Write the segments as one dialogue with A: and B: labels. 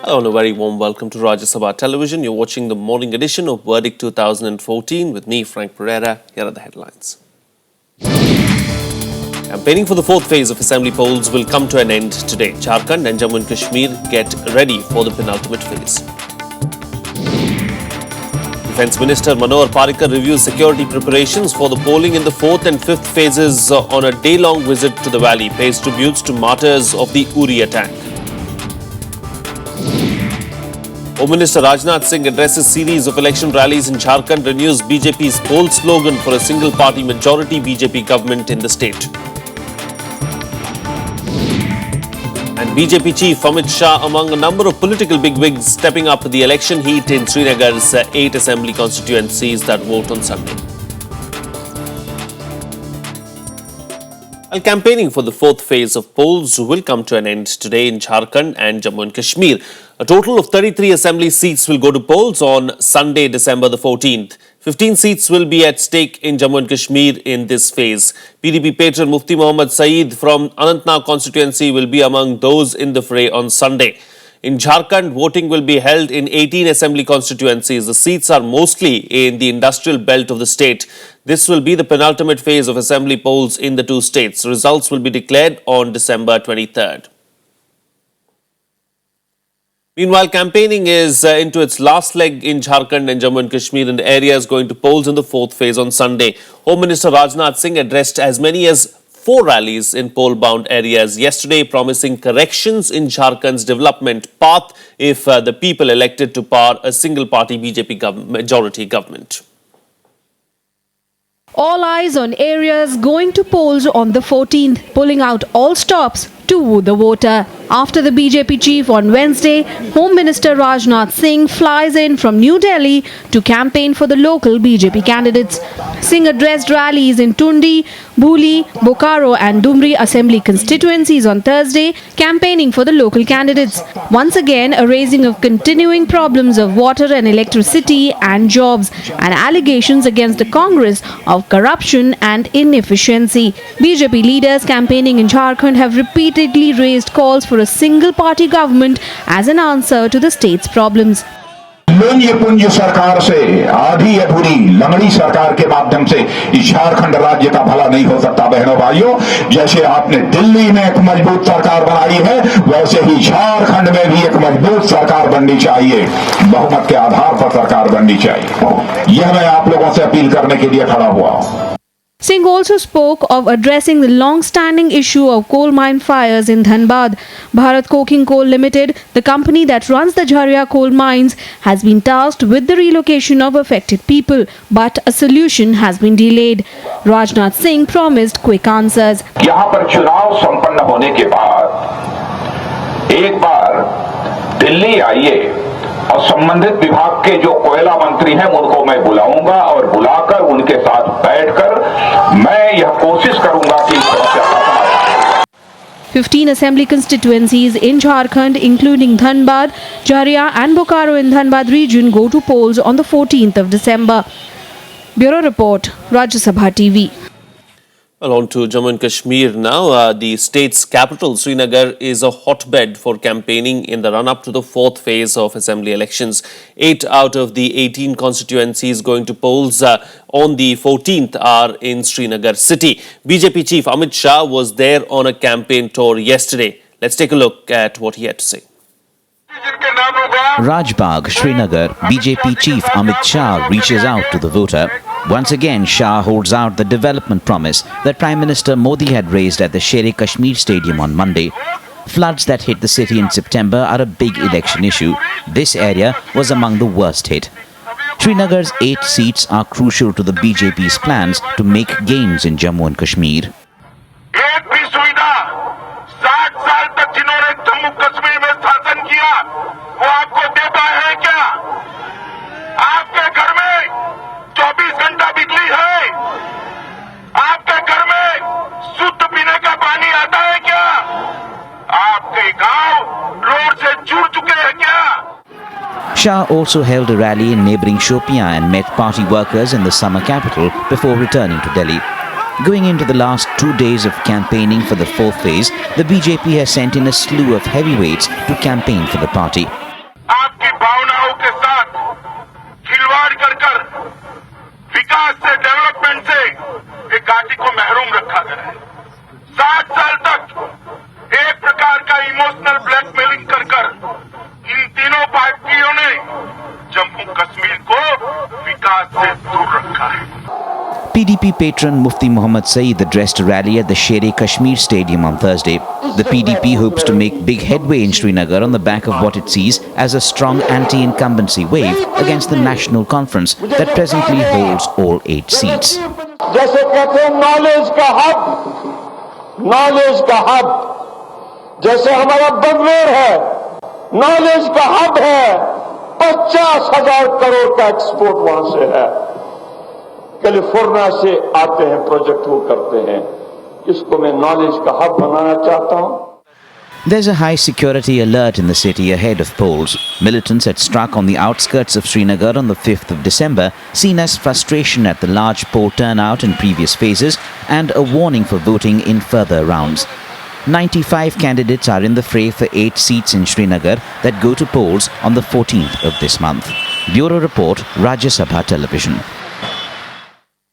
A: Hello and a very warm welcome to Rajya Sabha Television. You're watching the morning edition of Verdict 2014 with me, Frank Pereira. Here are the headlines. Campaigning for the fourth phase of assembly polls will come to an end today. Jharkhand and Jammu and Kashmir get ready for the penultimate phase. Defence Minister Manohar Parrikar reviews security preparations for the polling in the fourth and fifth phases on a day-long visit to the valley. Pays tributes to martyrs of the Uri attack. Home Minister Rajnath Singh addresses series of election rallies in Jharkhand, renews BJP's bold slogan for a single-party majority BJP government in the state. And BJP chief Amit Shah among a number of political bigwigs stepping up the election heat in Srinagar's 8 assembly constituencies that vote on Sunday. While campaigning for the fourth phase of polls will come to an end today in Jharkhand and Jammu and Kashmir. A total of 33 assembly seats will go to polls on Sunday, December the 14th. 15 seats will be at stake in Jammu and Kashmir in this phase. PDP patron Mufti Mohammad Saeed from Anantnag constituency will be among those in the fray on Sunday. In Jharkhand, voting will be held in 18 assembly constituencies. The seats are mostly in the industrial belt of the state. This will be the penultimate phase of assembly polls in the two states. Results will be declared on December 23rd. Meanwhile, campaigning is into its last leg in Jharkhand and Jammu and Kashmir, and the area is going to polls in the fourth phase on Sunday. Home Minister Rajnath Singh addressed as many as 4 rallies in poll-bound areas yesterday, promising corrections in Jharkhand's development path if the people elected to power a single-party BJP majority government.
B: All eyes on areas going to polls on the 14th, pulling out all stops to woo the voter. After the BJP chief on Wednesday, Home Minister Rajnath Singh flies in from New Delhi to campaign for the local BJP candidates. Singh addressed rallies in Tundi, Bhuli, Bokaro and Dumri assembly constituencies on Thursday, campaigning for the local candidates. Once again, raising of continuing problems of water and electricity and jobs, and allegations against the Congress of corruption and inefficiency. BJP leaders campaigning in Jharkhand have repeatedly raised calls for a single-party government as an answer to the state's problems.
C: लोंजी पुंज सरकार से आधी अधूरी लंगड़ी सरकार के माध्यम से इस झारखंड राज्य का भला नहीं हो सकता। बहनों भाइयों, जैसे आपने दिल्ली में एक मजबूत सरकार बनाई है, वैसे ही झारखंड में भी एक मजबूत सरकार बननी चाहिए। बहुमत के आधार पर सरकार बननी चाहिए। यह मैं आप लोगों से अपील करने के लिए खड़ा हुआ हूं।
B: Singh also spoke of addressing the long-standing issue of coal mine fires in Dhanbad. Bharat Coking Coal Limited, the company that runs the Jharia coal mines, has been tasked with the relocation of affected people, but a solution has been delayed. Rajnath Singh promised quick answers.
C: यहाँ पर चुनाव संपन्न होने के बाद एक बार दिल्ली आइए और संबंधित विभाग के जो कोयला मंत्री हैं उनको मैं बुलाऊंगा और बुलाकर उनके साथ बैठकर मैं यह कोशिश करूंगा कि
B: 15 assembly constituencies in Jharkhand, including Dhanbad, Jharia and Bokaro in Dhanbad region, go to polls on the 14th of December. Bureau Report, Rajya Sabha TV.
A: Well, on to Jammu and Kashmir now. The state's capital, Srinagar, is a hotbed for campaigning in the run-up to the fourth phase of assembly elections. 8 out of the 18 constituencies going to polls on the 14th are in Srinagar city. BJP chief Amit Shah was there on a campaign tour yesterday. Let's take a look at what he had to say.
D: Rajbagh, Srinagar, BJP chief Amit Shah reaches out to the voter. Once again, Shah holds out the development promise that Prime Minister Modi had raised at the Sher-e-Kashmir Stadium on Monday. Floods that hit the city in September are a big election issue. This area was among the worst hit. Srinagar's 8 seats are crucial to the BJP's plans to make gains in Jammu and Kashmir. Shah also held a rally in neighbouring Shopian and met party workers in the summer capital before returning to Delhi. Going into the last 2 days of campaigning for the fourth phase, the BJP has sent in a slew of heavyweights to campaign for the party.
E: है। 60 साल तक एक प्रकार का emotional blackmailing कर इन तीनों पार्टियों ने जम्मू कश्मीर को विकास से दूर रखा है।
D: PDP patron Mufti Muhammad Saeed addressed a rally at the Sher-e-Kashmir Stadium on Thursday. The PDP hopes to make big headway in Srinagar on the back of what it sees as a strong anti-incumbency wave against the National Conference that presently holds all 8 seats.
F: जैसे कहते हैं knowledge का hub, जैसे हमारा बंगलोर है, knowledge का hub है, 50,000 करोड़ का एक्सपोर्ट वहां से है। कैलिफोर्निया से आते हैं, प्रोजेक्ट वो करते हैं। इसको मैं नॉलेज का हब बनाना चाहता हूं।
D: There's a high security alert in the city ahead of polls. Militants had struck on the outskirts of Srinagar on the 5th of December, seen as frustration at the large poll turnout in previous phases and a warning for voting in further rounds. 95 candidates are in the fray for 8 seats in Srinagar that go to polls on the 14th of this month. Bureau Report, Rajya Sabha Television.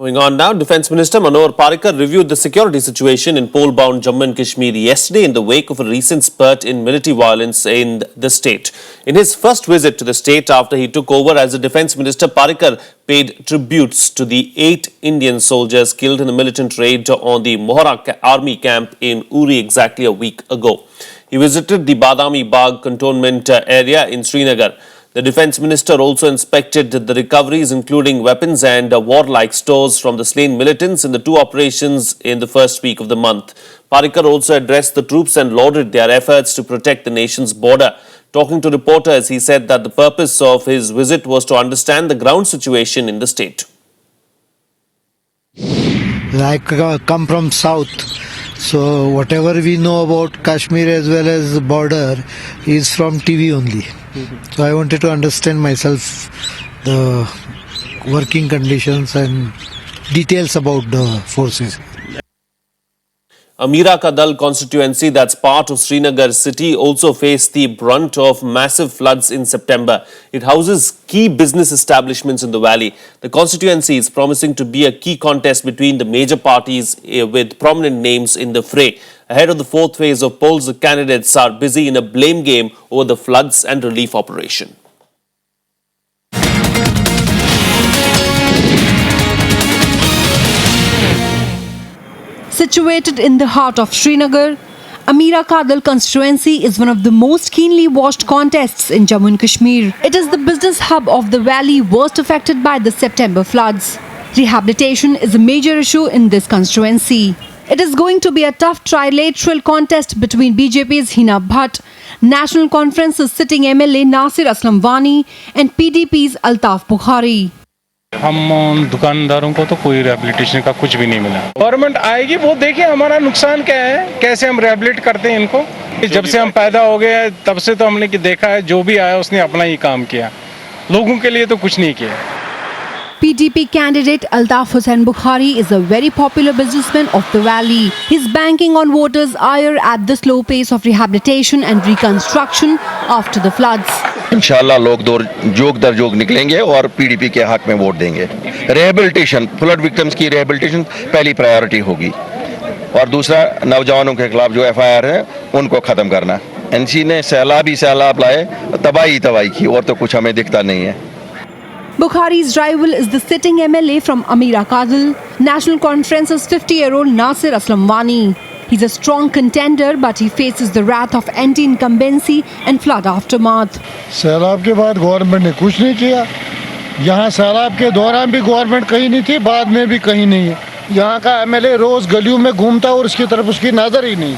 A: Moving on now, Defence Minister Manohar Parrikar reviewed the security situation in poll-bound Jammu and Kashmir yesterday in the wake of a recent spurt in military violence in the state. In his first visit to the state after he took over as the Defence Minister, Parrikar paid tributes to the 8 Indian soldiers killed in a militant raid on the Mohara army camp in Uri exactly a week ago. He visited the Badami Bagh cantonment area in Srinagar. The Defence Minister also inspected the recoveries, including weapons and warlike stores from the slain militants in the 2 operations in the first week of the month. Parrikar also addressed the troops and lauded their efforts to protect the nation's border. Talking to reporters, he said that the purpose of his visit was to understand the ground situation in the state.
G: I come from south, so whatever we know about Kashmir as well as the border is from TV only. So I wanted to understand myself the working conditions and details about the forces.
A: Amira Kadal constituency, that's part of Srinagar city, also faced the brunt of massive floods in September. It houses key business establishments in the valley. The constituency is promising to be a key contest between the major parties with prominent names in the fray. Ahead of the 4th phase of polls, the candidates are busy in a blame game over the floods and relief operation.
B: Situated in the heart of Srinagar, Amira Kadal constituency is one of the most keenly watched contests in Jammu and Kashmir. It is the business hub of the valley worst affected by the September floods. Rehabilitation is a major issue in this constituency. It is going to be a tough trilateral contest between BJP's Hina Bhatt, National Conference's sitting MLA Nasir Aslam Wani and PDP's Altaf Bukhari.
H: हम दुकानदारों को तो कोई rehabilitation का कुछ भी नहीं मिला। गवर्नमेंट आएगी वो देखे हमारा नुकसान क्या है, कैसे हम रिहैबिलिट करते हैं इनको। जब से हम पैदा हो गए तब से तो हमने देखा है जो भी आया उसने अपना ही काम किया, लोगों के लिए तो कुछ नहीं किया।
B: PDP candidate Altaf Hussain Bukhari is a very popular businessman of the valley. He's banking on voters' ire at the slow pace of rehabilitation and reconstruction after the floods.
I: इंशाल्लाह लोग जोग दर जोग निकलेंगे और पीडीपी के हक में वोट देंगे। रिहेबिलिटेशन, फ्लड विक्टिम्स की रिहेबिलिटेशन पहली प्रायोरिटी होगी और दूसरा नौजवानों के खिलाफ जो एफआईआर है उनको खत्म करना। एनसी ने सैलाब लाए, तबाही की, और तो कुछ हमें दिखता नहीं है।
B: Bukhari's rival is the sitting MLA from Amira Kadal, National Conference's 50-year-old Nasir Aslam Wani. He's a strong contender, but he faces the wrath of anti-incumbency and flood aftermath.
G: सैलाब के बाद गवर्नमेंट ने कुछ नहीं किया। यहाँ सैलाब के दौरान भी गवर्नमेंट कहीं नहीं थी, बाद में भी कहीं नहीं है। यहाँ का एमएलए रोज गलियों में घूमता और उसकी तरफ उसकी नजर ही नहीं।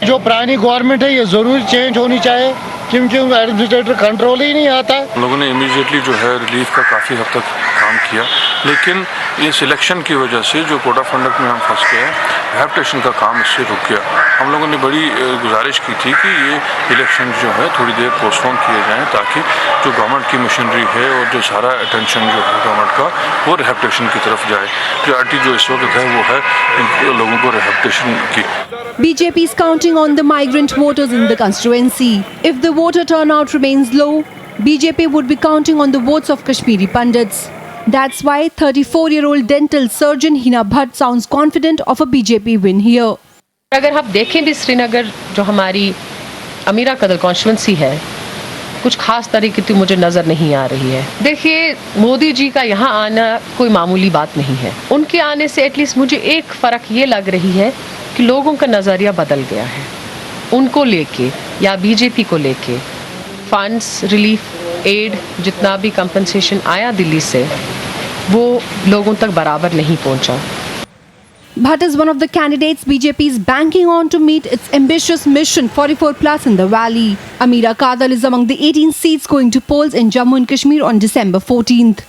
G: जो पुरानी गवर्नमेंट है ये जरूर चेंज होनी चाहिए, क्योंकि एडमिनिस्ट्रेटर कंट्रोल ही नहीं आता।
J: लोगों ने इमीडिएटली जो है रिलीफ का काफ़ी हद तक काम किया, लेकिन ये सिलेक्शन की वजह से जो कोड ऑफ कंडक्ट में हम फंस गए, रिहैबिलिटेशन का काम इससे रुक गया। हम लोगों ने बड़ी गुजारिश की थी कि ये इलेक्शन जो है थोड़ी देर पोस्टपोन किए जाएं, ताकि जो गवर्नमेंट की मशीनरी है और जो सारा अटेंशन जो है गवर्नमेंट का वो रिहैबिलिटेशन की तरफ जाए। प्रायोरिटी जो इस वक्त है वो है इन लोगों को रिहैबिलिटेशन की।
B: BJP is counting on the migrant voters in the constituency. If the voter turnout remains low, BJP would be counting on the votes of Kashmiri Pandits. That's why 34-year-old dental surgeon Hina Bhatt sounds confident of a BJP win here.
K: अगर आप देखें भी श्रीनगर जो हमारी अमीरा कदर constituency है, कुछ खास तरीके की मुझे नज़र नहीं आ रही है। देखिए, मोदी जी का यहाँ आना कोई मामूली बात नहीं है। उनके आने से एटलीस्ट मुझे एक फ़र्क ये लग रही है कि लोगों का नज़रिया बदल गया है। उनको लेके या बीजेपी को लेके फंड्स, रिलीफ, एड, जितना भी कंपनसेशन आया दिल्ली से, वो लोगों तक बराबर नहीं पहुँचा।
B: Bhatt is one of the candidates BJP is banking on to meet its ambitious mission 44 plus in the valley. Ameera Kadal is among the 18 seats going to polls in Jammu and Kashmir on December 14th.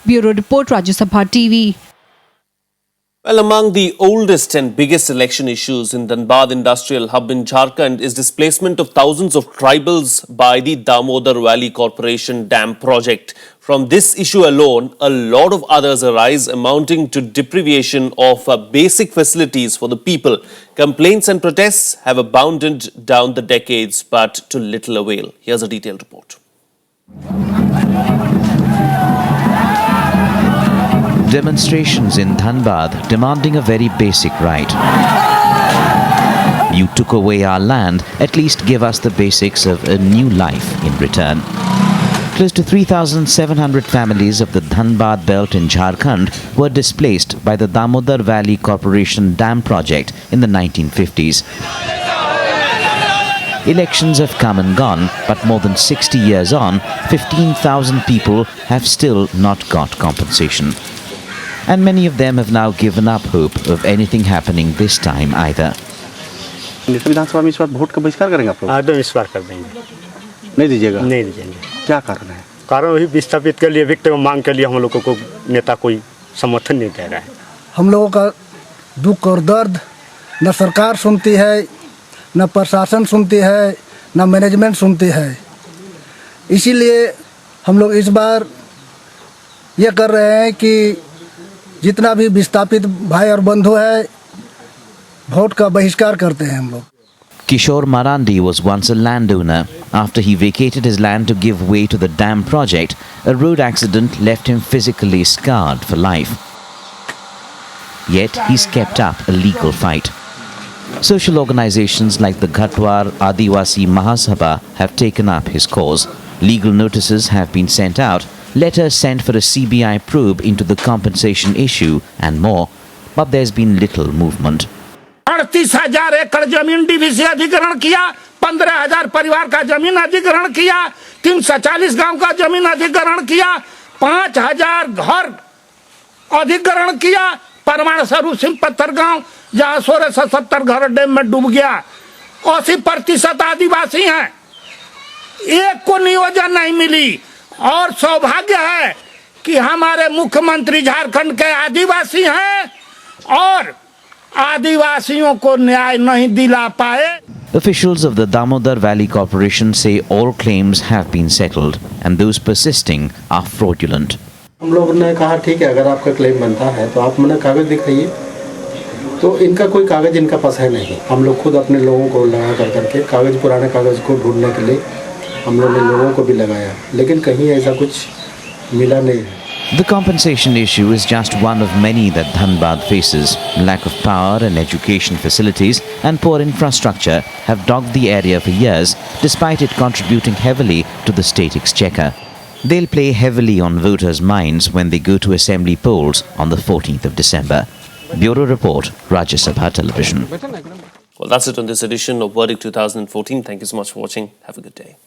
B: Bureau Report, Rajya Sabha TV.
A: Well, among the oldest and biggest election issues in Dhanbad Industrial Hub in Jharkhand is displacement of thousands of tribals by the Damodar Valley Corporation Dam project. From this issue alone, a lot of others arise, amounting to deprivation of basic facilities for the people. Complaints and protests have abounded down the decades, but to little avail. Here's a detailed report.
D: Demonstrations in Dhanbad demanding a very basic right. You took away our land, at least give us the basics of a new life in return. Close to 3,700 families of the Dhanbad belt in Jharkhand were displaced by the Damodar Valley Corporation Dam project in the 1950s. Elections have come and gone, but more than 60 years on, 15,000 people have still not got compensation. And many of them have now given up hope of anything happening this time either.
L: विधानसभा में इस बार vote का बहिष्कार करेंगे आप लोग?
M: एकदम इस बार कर देंगे।
L: नहीं दीजिएगा?
M: नहीं दीजिएंगे।
L: क्या कारण है?
M: कारण वही विस्थापित के लिए, विक्टिम मांग के लिए हम लोगों को नेता कोई समर्थन नहीं दे रहा है।
N: हम लोगों का दुख और दर्द न सरकार सुनती है, न प्रशासन सुनती है, न मैनेजमेंट सुनती है। इसीलिए हम लोग इस बार ये कर रहे हैं कि जितना भी विस्थापित भाई और बंधु है, वोट का बहिष्कार करते हैं हम लोग।
D: Kishore Marandi was once a landowner. After he vacated his land to give way to the dam project, a road accident left him physically scarred for life. Yet he's kept up a legal fight. Social organizations like the Ghatwar Adivasi Mahasabha have taken up his cause. Legal notices have been sent out, letters sent for a CBI probe into the compensation issue and more, but there's been little movement.
F: 38,000 एकड़ जमीन DVC अधिग्रहण किया, 15,000 परिवार का जमीन अधिग्रहण किया, 340 गांव का जमीन अधिग्रहण किया, 5,000 घर अधिग्रहण किया। परमाणु स्वरूप सिंह पत्थर गांव जहां 1670 घर डैम में डूब गया, 80% आदिवासी हैं, एक को नियोजन नहीं मिली। और सौभाग्य है कि हमारे मुख्यमंत्री झारखंड के आदिवासी हैं और आदिवासियों को न्याय नहीं दिला पाए।
D: Officials of the Damodar Valley Corporation say all claims have been settled and those persisting are fraudulent.
L: हम लोगों ने कहा ठीक है, अगर आपका क्लेम बनता है तो आप मैंने कागज दिखाइए। तो इनका कोई कागज इनका पास है नहीं। हम लोग खुद अपने लोगों को लगा करके कागज, पुराने कागज को ढूंढने के लिए हम लोगों ने लोगों को भी लगाया, लेकिन कहीं ऐसा कुछ मिला नहीं है।
D: The compensation issue is just one of many that Dhanbad faces. Lack of power and education facilities and poor infrastructure have dogged the area for years, despite it contributing heavily to the state exchequer. They'll play heavily on voters' minds when they go to assembly polls on the 14th of December. Bureau Report, Rajya Sabha Television.
A: Well, that's it on this edition of Verdict 2014. Thank you so much for watching. Have a good day.